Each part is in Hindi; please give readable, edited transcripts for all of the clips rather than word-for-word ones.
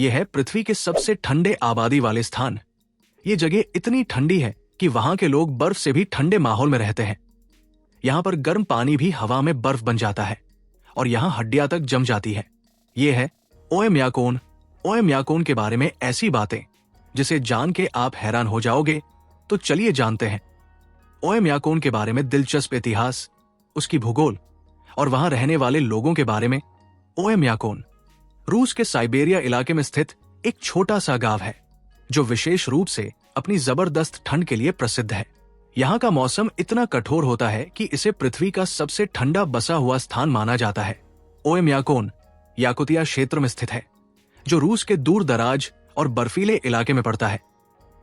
यह है पृथ्वी के सबसे ठंडे आबादी वाले स्थान। ये जगह इतनी ठंडी है कि वहां के लोग बर्फ से भी ठंडे माहौल में रहते हैं। यहाँ पर गर्म पानी भी हवा में बर्फ बन जाता है और यहाँ हड्डियां तक जम जाती है। ये है ओएमयाकोन। ओएमयाकोन के बारे में ऐसी बातें जिसे जान के आप हैरान हो जाओगे। तो चलिए जानते हैं ओएमयाकोन के बारे में दिलचस्प इतिहास, उसकी भूगोल और वहां रहने वाले लोगों के बारे में। ओएमयाकोन रूस के साइबेरिया इलाके में स्थित एक छोटा सा गांव है जो विशेष रूप से अपनी जबरदस्त ठंड के लिए प्रसिद्ध है। यहाँ का मौसम इतना कठोर होता है कि इसे पृथ्वी का सबसे ठंडा बसा हुआ स्थान माना जाता है। ओएमयाकोन याकुतिया क्षेत्र में स्थित है जो रूस के दूर दराज और बर्फीले इलाके में पड़ता है।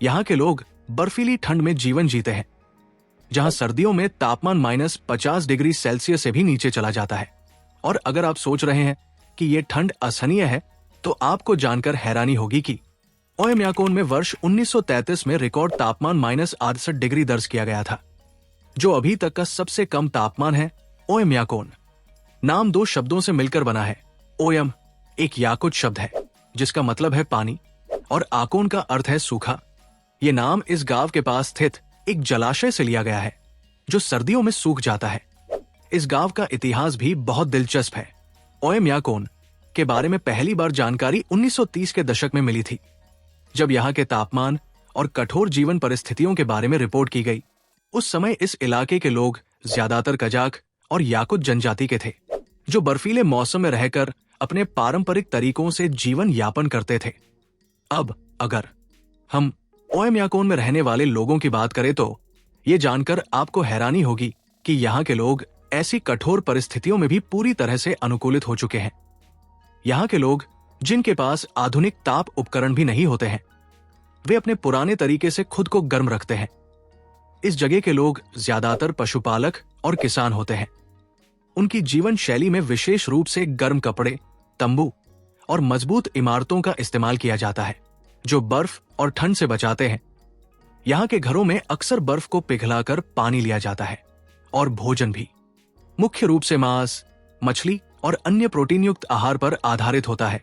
यहाँ के लोग बर्फीली ठंड में जीवन जीते हैं, जहाँ सर्दियों में तापमान -50 डिग्री सेल्सियस से भी नीचे चला जाता है। और अगर आप सोच रहे हैं कि ये ठंड असहनीय है, तो आपको जानकर हैरानी होगी कि ओएमयाकोन में वर्ष 1933 में रिकॉर्ड तापमान -68 डिग्री दर्ज किया गया था, जो अभी तक का सबसे कम तापमान है। ओएमयाकोन नाम दो शब्दों से मिलकर बना है। ओयम एक याकुत शब्द है जिसका मतलब है पानी, और आकोन का अर्थ है सूखा। ये नाम इस गांव के पास स्थित एक जलाशय से लिया गया है जो सर्दियों में सूख जाता है। इस गांव का इतिहास भी बहुत दिलचस्प है। ओएमयाकोन के बारे में पहली बार जानकारी 1930 के दशक में मिली थी, जब यहाँ के तापमान और कठोर जीवन परिस्थितियों के बारे में रिपोर्ट की गई। उस समय इस इलाके के लोग ज्यादातर कजाक और याकुत जनजाति के थे, जो बर्फीले मौसम में रहकर अपने पारंपरिक तरीकों से जीवन यापन करते थे। अब अगर हम ओएमयाकोन में रहने वाले लोगों की बात करें तो ये जानकर आपको हैरानी होगी कि यहाँ के लोग ऐसी कठोर परिस्थितियों में भी पूरी तरह से अनुकूलित हो चुके हैं। यहाँ के लोग, जिनके पास आधुनिक ताप उपकरण भी नहीं होते हैं, वे अपने पुराने तरीके से खुद को गर्म रखते हैं। इस जगह के लोग ज्यादातर पशुपालक और किसान होते हैं। उनकी जीवन शैली में विशेष रूप से गर्म कपड़े, तंबू और मजबूत इमारतों का इस्तेमाल किया जाता है जो बर्फ और ठंड से बचाते हैं। यहाँ के घरों में अक्सर बर्फ को पिघलाकर पानी लिया जाता है और भोजन भी मुख्य रूप से मांस, मछली और अन्य प्रोटीन युक्त आहार पर आधारित होता है।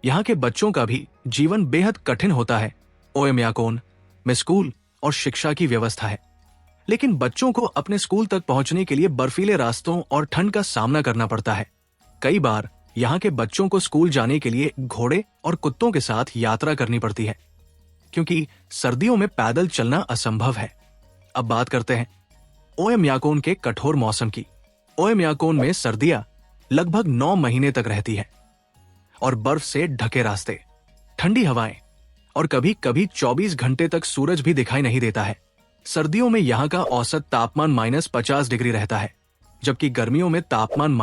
यहाँ के बच्चों का भी जीवन बेहद कठिन होता है। ओएमयाकोन में स्कूल और शिक्षा की व्यवस्था है, लेकिन बच्चों को अपने स्कूल तक पहुंचने के लिए बर्फीले रास्तों और ठंड का सामना करना पड़ता है। कई बार यहाँ के बच्चों को स्कूल जाने के लिए घोड़े और कुत्तों के साथ यात्रा करनी पड़ती है, क्योंकि सर्दियों में पैदल चलना असंभव है। अब बात करते हैं ओएमयाकोन के कठोर मौसम की। ओएमयाकोन में सर्दियां लगभग 9 महीने तक रहती है और बर्फ से ढके रास्ते, ठंडी हवाएं और कभी कभी 24 घंटे तक सूरज भी दिखाई नहीं देता है। सर्दियों में यहाँ का औसत तापमान -50 डिग्री रहता है, जबकि गर्मियों में तापमान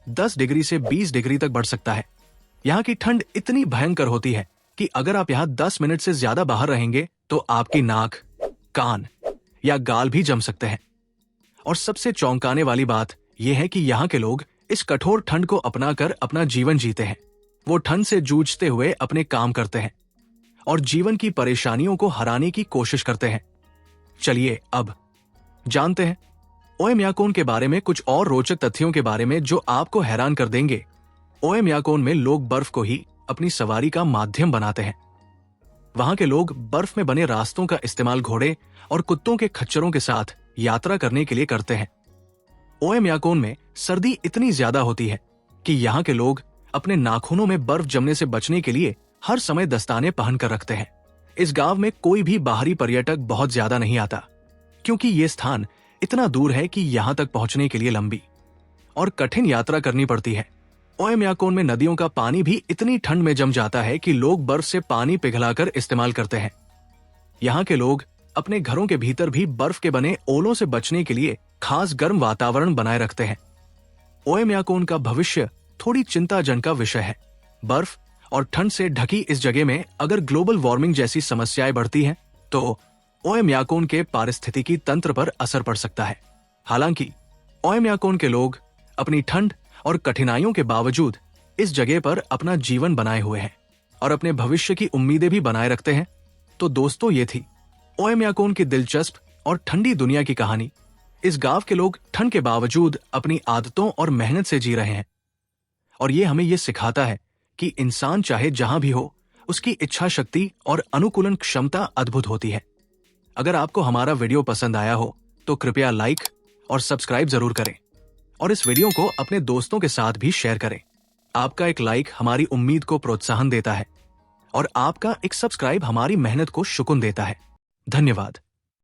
-10 डिग्री से 20 डिग्री तक बढ़ सकता है। यहाँ की ठंड इतनी भयंकर होती है कि अगर आप यहाँ 10 मिनट से ज्यादा बाहर रहेंगे तो आपकी नाक, कान या गाल भी जम सकते हैं। और सबसे चौंकाने वाली बात यह है कि यहाँ के लोग इस कठोर ठंड को अपनाकर अपना जीवन जीते हैं। वो ठंड से जूझते हुए अपने काम करते हैं और जीवन की परेशानियों को हराने की कोशिश करते हैं। चलिए अब जानते हैं ओएमयाकोन के बारे में कुछ और रोचक तथ्यों के बारे में जो आपको हैरान कर देंगे। ओएमयाकोन में लोग बर्फ को ही अपनी सवारी का माध्यम बनाते हैं। वहां के लोग बर्फ में बने रास्तों का इस्तेमाल घोड़े और कुत्तों के खच्चरों के साथ यात्रा करने के लिए करते हैं। ओएमयाकोन में सर्दी इतनी ज्यादा होती है कि यहाँ के लोग अपने नाखूनों में बर्फ जमने से बचने के लिए हर समय दस्ताने पहन कर रखते हैं। इस गांव में कोई भी बाहरी पर्यटक बहुत ज्यादा नहीं आता, क्योंकि ये स्थान इतना दूर है कि यहाँ तक पहुंचने के लिए लंबी और कठिन यात्रा करनी पड़ती है। ओएमयाकोन में नदियों का पानी भी इतनी ठंड में जम जाता है कि लोग बर्फ से पानी पिघलाकर इस्तेमाल करते हैं। यहाँ के लोग अपने घरों के भीतर भी बर्फ के बने ओलों से बचने के लिए खास गर्म वातावरण बनाए रखते हैं। ओएमयाकोन का भविष्य थोड़ी चिंताजनक विषय है। बर्फ और ठंड से ढकी इस जगह में अगर ग्लोबल वार्मिंग जैसी समस्याएं बढ़ती हैं, तो ओएमयाकोन के पारिस्थितिकी तंत्र पर असर पड़ सकता है। हालांकि ओएमयाकोन के लोग अपनी ठंड और कठिनाइयों के बावजूद इस जगह पर अपना जीवन बनाए हुए हैं और अपने भविष्य की उम्मीदें भी बनाए रखते हैं। तो दोस्तों, ये थी ओएमयाकोन की दिलचस्प और ठंडी दुनिया की कहानी। इस गांव के लोग ठंड के बावजूद अपनी आदतों और मेहनत से जी रहे हैं, और ये हमें ये सिखाता है कि इंसान चाहे जहां भी हो, उसकी इच्छा शक्ति और अनुकूलन क्षमता अद्भुत होती है। अगर आपको हमारा वीडियो पसंद आया हो तो कृपया लाइक और सब्सक्राइब जरूर करें और इस वीडियो को अपने दोस्तों के साथ भी शेयर करें। आपका एक लाइक हमारी उम्मीद को प्रोत्साहन देता है और आपका एक सब्सक्राइब हमारी मेहनत को शुकून देता है। धन्यवाद।